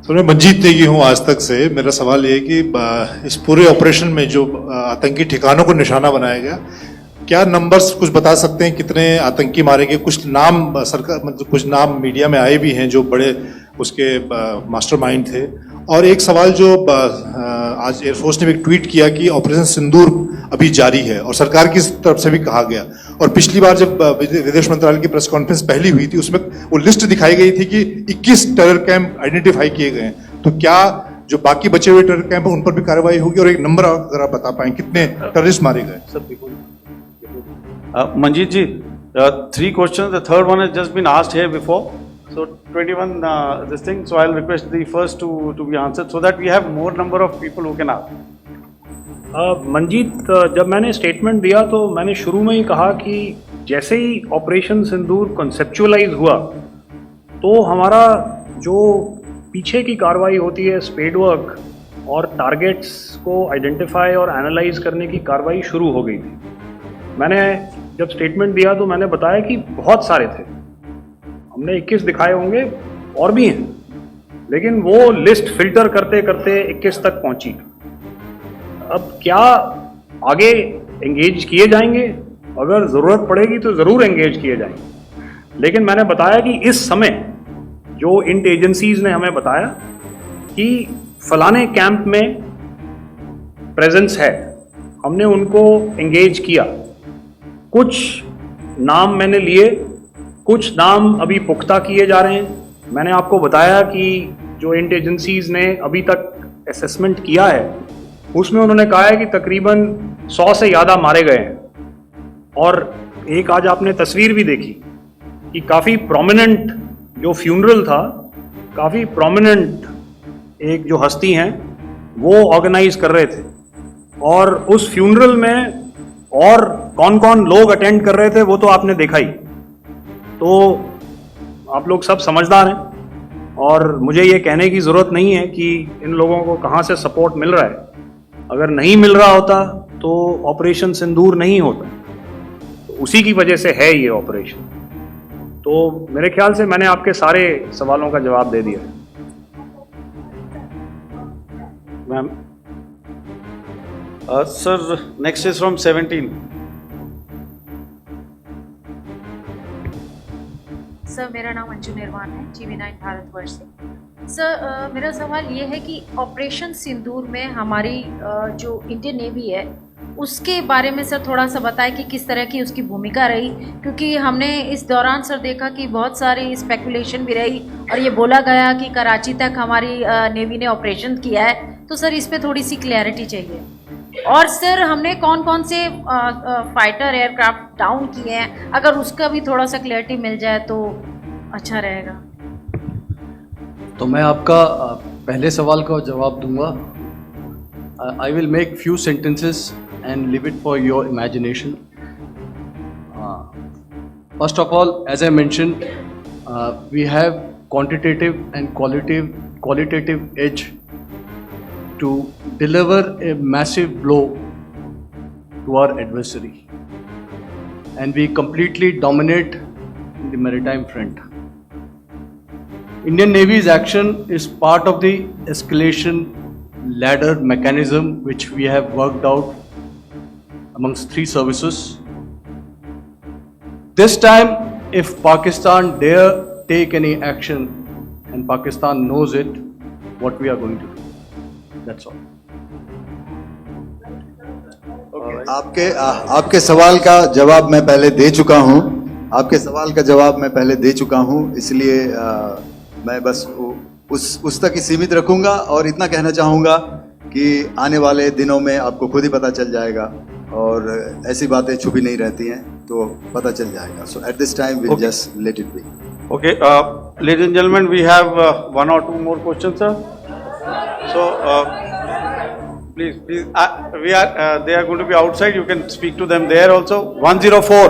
तो मैं मंजीत नेगी हूँ आज तक से। मेरा सवाल ये है कि इस पूरे ऑपरेशन में जो आतंकी ठिकानों को निशाना बनाया गया, क्या नंबर्स कुछ बता सकते हैं कितने आतंकी मारे गए? कुछ नाम सरकार, मतलब कुछ नाम मीडिया में आए भी हैं जो बड़े उसके मास्टरमाइंड थे। और एक सवाल जो आज एयरफोर्स ने भी ट्वीट किया कि ऑपरेशन सिंदूर अभी जारी है और सरकार की तरफ से भी कहा गया। और पिछली बार जब विदेश मंत्रालय की प्रेस कॉन्फ्रेंस पहली हुई थी उसमें वो लिस्ट दिखाई गई थी कि 21 टेरर कैंप आइडेंटिफाई किए गए हैं। तो क्या जो बाकी बचे हुए टेरर कैंप हैं उन पर भी कार्रवाई होगी? और एक नंबर अगर आप बता पाएं कितने टेररिस्ट मारे गए? Manjeet ji, 3 questions. The third one has just been asked here before. So 21 this thing. So I'll request the first to be answered so that we have more number of people who can ask. Manjeet, जब मैंने statement दिया तो मैंने शुरू में ही कहा कि जैसे ही ऑपरेशन सिंदूर कॉन्सेप्चुअलाइज हुआ तो हमारा जो पीछे की कार्रवाई होती है, स्पेड वर्क और टारगेट्स को आइडेंटिफाई और एनालाइज करने की कार्रवाई शुरू हो गई थी। मैंने जब स्टेटमेंट दिया तो मैंने बताया कि बहुत सारे थे, हमने 21 दिखाए होंगे और भी हैं, लेकिन वो लिस्ट फिल्टर करते करते 21 तक पहुंची। अब क्या आगे एंगेज किए जाएंगे? अगर ज़रूरत पड़ेगी तो ज़रूर एंगेज किए जाएंगे, लेकिन मैंने बताया कि इस समय जो इंट एजेंसीज ने हमें बताया कि फलाने कैंप में प्रेजेंस है, हमने उनको एंगेज किया। कुछ नाम मैंने लिए, कुछ नाम अभी पुख्ता किए जा रहे हैं। मैंने आपको बताया कि जो इंट एजेंसीज ने अभी तक असेसमेंट किया है उसमें उन्होंने कहा है कि तकरीबन 100 से ज़्यादा मारे गए हैं। और एक आज आपने तस्वीर भी देखी कि काफ़ी प्रोमिनेंट जो फ्यूनरल था, काफ़ी प्रोमिनेंट एक जो हस्ती हैं वो ऑर्गेनाइज कर रहे थे, और उस फ्यूनरल में और कौन कौन लोग अटेंड कर रहे थे वो तो आपने देखा ही। तो आप लोग सब समझदार हैं और मुझे ये कहने की ज़रूरत नहीं है कि इन लोगों को कहाँ से सपोर्ट मिल रहा है। अगर नहीं मिल रहा होता तो ऑपरेशन सिंदूर नहीं होता, तो उसी की वजह से है ये ऑपरेशन। तो मेरे ख्याल से मैंने आपके सारे सवालों का जवाब दे दिया है। Ma'am Sir, next is from 17. Sir, मेरा नाम अंजू निर्वाण है, GV9 भारतवर्ष से। सर, मेरा सवाल ये है कि ऑपरेशन सिंदूर में हमारी जो इंडियन नेवी है उसके बारे में सर थोड़ा सा बताएं कि किस तरह की उसकी भूमिका रही, क्योंकि हमने इस दौरान सर देखा कि बहुत सारी स्पेकुलेशन भी रही और ये बोला गया कि कराची तक हमारी नेवी ने ऑपरेशन किया है। तो सर इस पर थोड़ी सी क्लैरिटी चाहिए। और सर हमने कौन कौन से फाइटर एयरक्राफ्ट डाउन किए हैं, अगर उसका भी थोड़ा सा क्लैरिटी मिल जाए तो अच्छा रहेगा। तो मैं आपका पहले सवाल का जवाब दूंगा। I will make few sentences and leave it for your imagination. First of all, as I mentioned, we have quantitative and qualitative edge to deliver a massive blow to our adversary, and we completely dominate the maritime front. Indian Navy's action is part of the escalation ladder mechanism which we have worked out amongst 3 services. This time, if Pakistan dare take any action, and Pakistan knows it, what we are going to do. That's all. आपके सवाल का जवाब मैं पहले दे चुका हूं। आपके सवाल का जवाब मैं पहले दे चुका हूं, इसलिए मैं बस उस तक ही सीमित रखूंगा और इतना कहना चाहूंगा कि आने वाले दिनों में आपको खुद ही पता चल जाएगा, और ऐसी बातें छुपी नहीं रहती हैं, तो पता चल जाएगा। So at this time we just let it be. Okay, ladies and gentlemen, we have 1 or 2 more questions, sir. So, please, they are going to be outside. You can speak to them there also. 104.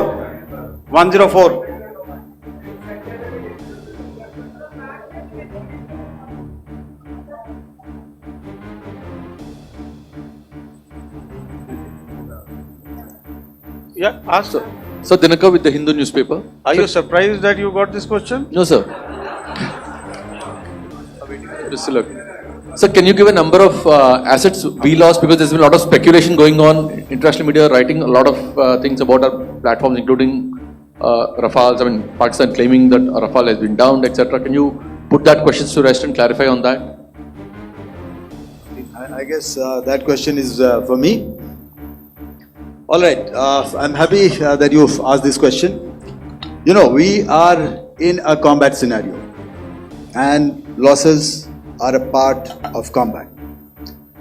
Yeah, ask sir. Sir, Dinakar with the Hindu newspaper. Are you surprised that you got this question? No, sir. Priscilla. Sir, can you give a number of assets we lost, because there's been a lot of speculation going on, international media writing a lot of things about our platforms, including Rafales. I mean, Pakistan claiming that Rafale has been downed, etc. Can you put that questions to rest and clarify on that? I guess that question is for me. All right, I'm happy that you've asked this question. You know, we are in a combat scenario, and losses are a part of combat.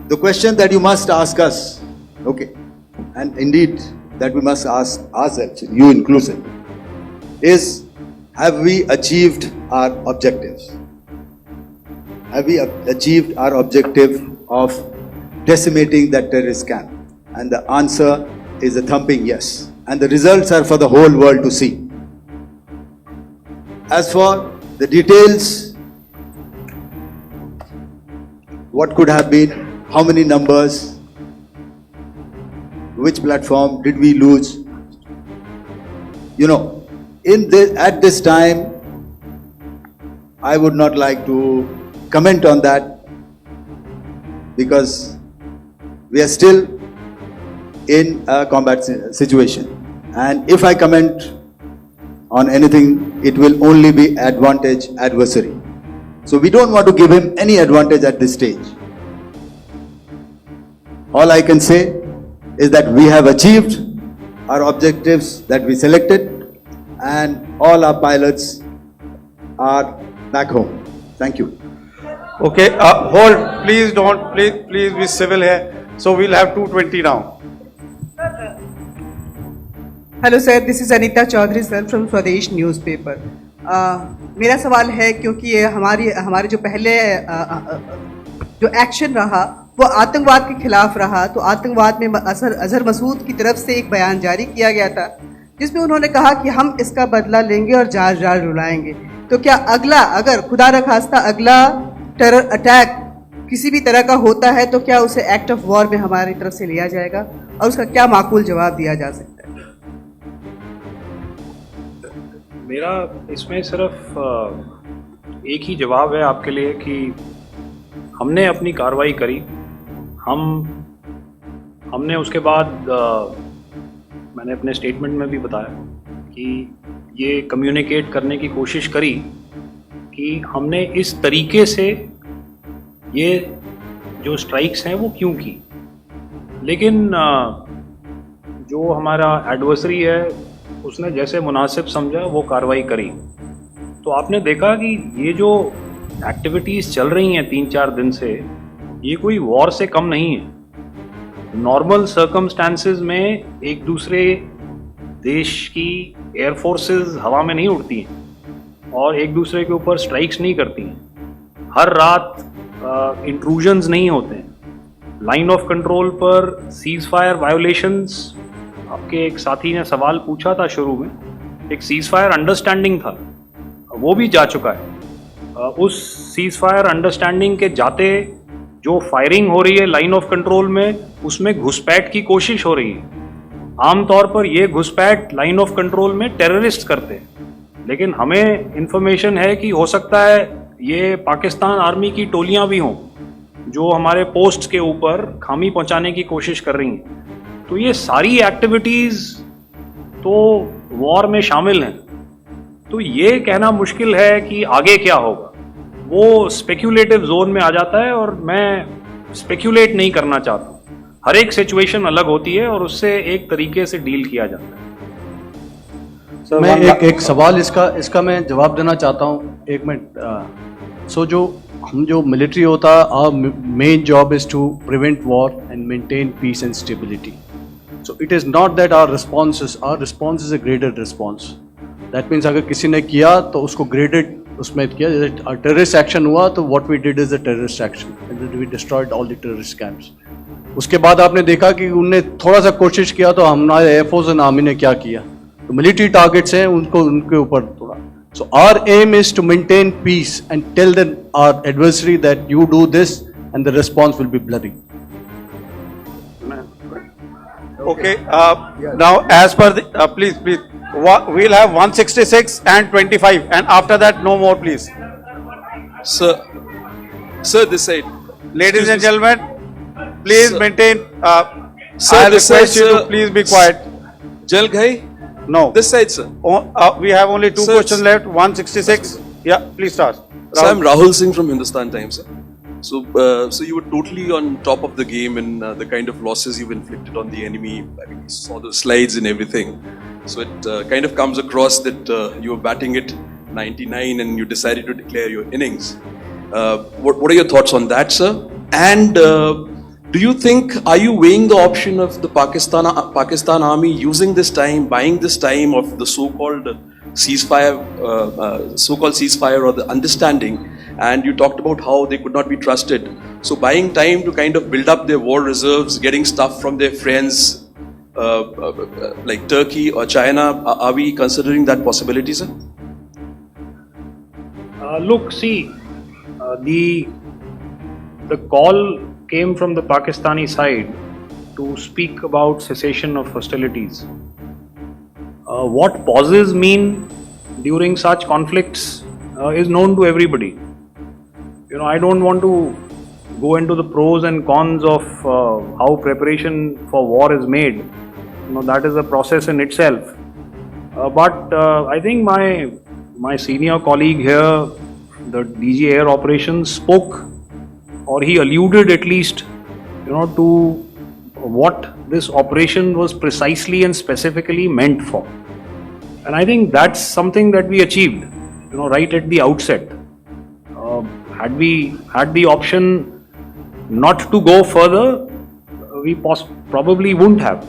The question that you must ask us, okay, and indeed that we must ask ourselves, you inclusive, is have we achieved our objectives? Have we achieved our objective of decimating that terrorist camp? And the answer is a thumping yes. And the results are for the whole world to see. As for the details, what could have been, how many numbers, which platform did we lose? You know, at this time, I would not like to comment on that, because we are still in a combat situation. And if I comment on anything, it will only be advantage adversary. So we don't want to give him any advantage at this stage. All I can say is that we have achieved our objectives that we selected, and all our pilots are back home. Thank you. Okay, hold, please don't, please be civil here. So we'll have 220 now. Hello sir, this is Anita Chaudhary sir from Swadesh newspaper. मेरा सवाल है, क्योंकि ये हमारे जो पहले जो action रहा वो आतंकवाद के खिलाफ रहा, तो आतंकवाद में अजहर मसूद की तरफ से एक बयान जारी किया गया था जिसमें उन्होंने कहा कि हम इसका बदला लेंगे और जार जार रुलाएंगे। तो क्या अगला, अगर खुदा न खास्ता अगला टेरर अटैक किसी भी तरह का होता है, तो क्या उसे एक्ट ऑफ वॉर में हमारी तरफ से लिया जाएगा और उसका क्या माकूल जवाब दिया जा सकता है? मेरा इसमें सिर्फ एक ही जवाब है आपके लिए कि हमने अपनी कार्रवाई करी। हमने उसके बाद मैंने अपने स्टेटमेंट में भी बताया कि ये कम्युनिकेट करने की कोशिश करी कि हमने इस तरीके से ये जो स्ट्राइक्स हैं वो क्यों की। लेकिन जो हमारा एडवर्सरी है उसने जैसे मुनासिब समझा वो कार्रवाई करी। तो आपने देखा कि ये जो एक्टिविटीज़ चल रही हैं 3-4 दिन से, ये कोई वॉर से कम नहीं है। नॉर्मल सर्कमस्टांसेस में एक दूसरे देश की एयर फोर्सेस हवा में नहीं उड़ती हैं और एक दूसरे के ऊपर स्ट्राइक्स नहीं करती हैं। हर रात इंट्रूजन्स नहीं होते हैं। लाइन ऑफ कंट्रोल पर सीज फायर वायोलेशंस, आपके एक साथी ने सवाल पूछा था शुरू में, एक सीज फायर अंडरस्टैंडिंग था, वो भी जा चुका है। उस सीज फायर अंडरस्टैंडिंग के जाते जो फायरिंग हो रही है लाइन ऑफ कंट्रोल में, उसमें घुसपैठ की कोशिश हो रही है। आमतौर पर ये घुसपैठ लाइन ऑफ कंट्रोल में टेररिस्ट करते हैं, लेकिन हमें इंफॉर्मेशन है कि हो सकता है ये पाकिस्तान आर्मी की टोलियां भी हों जो हमारे पोस्ट के ऊपर खामी पहुंचाने की कोशिश कर रही हैं। तो ये सारी एक्टिविटीज़ तो वॉर में शामिल हैं। तो ये कहना मुश्किल है कि आगे क्या होगा, वो स्पेक्यूलेटिव जोन में आ जाता है और मैं स्पेक्यूलेट नहीं करना चाहता हूँ। हर एक सिचुएशन अलग होती है और उससे एक तरीके से डील किया जाता है। मैं एक सवाल इसका मैं जवाब देना चाहता हूँ, 1 मिनट। जो मिलिट्री होता है, our main job is to prevent war and maintain peace and stability. So it is not that our response is a graded response. That means अगर किसी ने किया तो उसको graded उसमें किया, जैसे terrorist action हुआ तो what we did is a terrorist action and we destroyed all the terrorist camps. उसके बाद आपने देखा कि उनने थोड़ा सा कोशिश किया तो हमारे एयरफोर्स एंड आर्मी ने क्या किया, तो मिलिट्री टारगेट्स हैं उनके ऊपर थोड़ा। So our aim is to maintain peace and tell our adversary that you do this and the response will be bloody. Okay, now as per the, please, we'll have 166 and 25 and after that no more please. Sir, this side. Ladies and gentlemen, please maintain. Sir, I this request side, you to sir. please be quiet. Jal Ghai? No. This side, sir. We have only two Sir, questions left. 166. Yeah, please start. So I'm Rahul Singh from Hindustan Times, sir. So you were totally on top of the game in the kind of losses you've inflicted on the enemy. I mean, we saw the slides and everything. So it kind of comes across that you were batting it 99 and you decided to declare your innings. What are your thoughts on that, sir? And do you think, are you weighing the option of the Pakistan army using this time, buying this time of the so-called ceasefire or the understanding? And you talked about how they could not be trusted. So buying time to kind of build up their war reserves, getting stuff from their friends like Turkey or China, are we considering that possibility, sir? Look, see, the call came from the Pakistani side to speak about cessation of hostilities. What pauses mean during such conflicts is known to everybody. You know, I don't want to go into the pros and cons of how preparation for war is made. You know, that is a process in itself. But I think my senior colleague here, the DG Air Operations, spoke, or he alluded at least, you know, to what this operation was precisely and specifically meant for. And I think that's something that we achieved, you know, right at the outset. Had we had the option not to go further, we probably wouldn't have.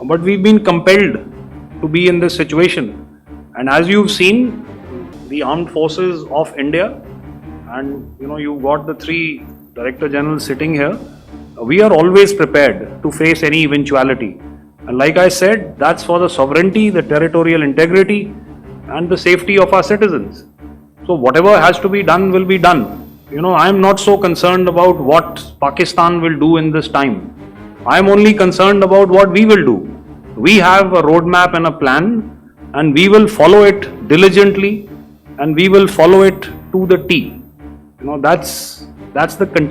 But we've been compelled to be in this situation. And as you've seen, the armed forces of India, and you know, you've got the three Director Generals sitting here, we are always prepared to face any eventuality. And like I said, that's for the sovereignty, the territorial integrity, and the safety of our citizens. So whatever has to be done will be done. You know, I am not so concerned about what Pakistan will do in this time. I am only concerned about what we will do. We have a roadmap and a plan, and we will follow it diligently, and we will follow it to the T. You know, that's the contention.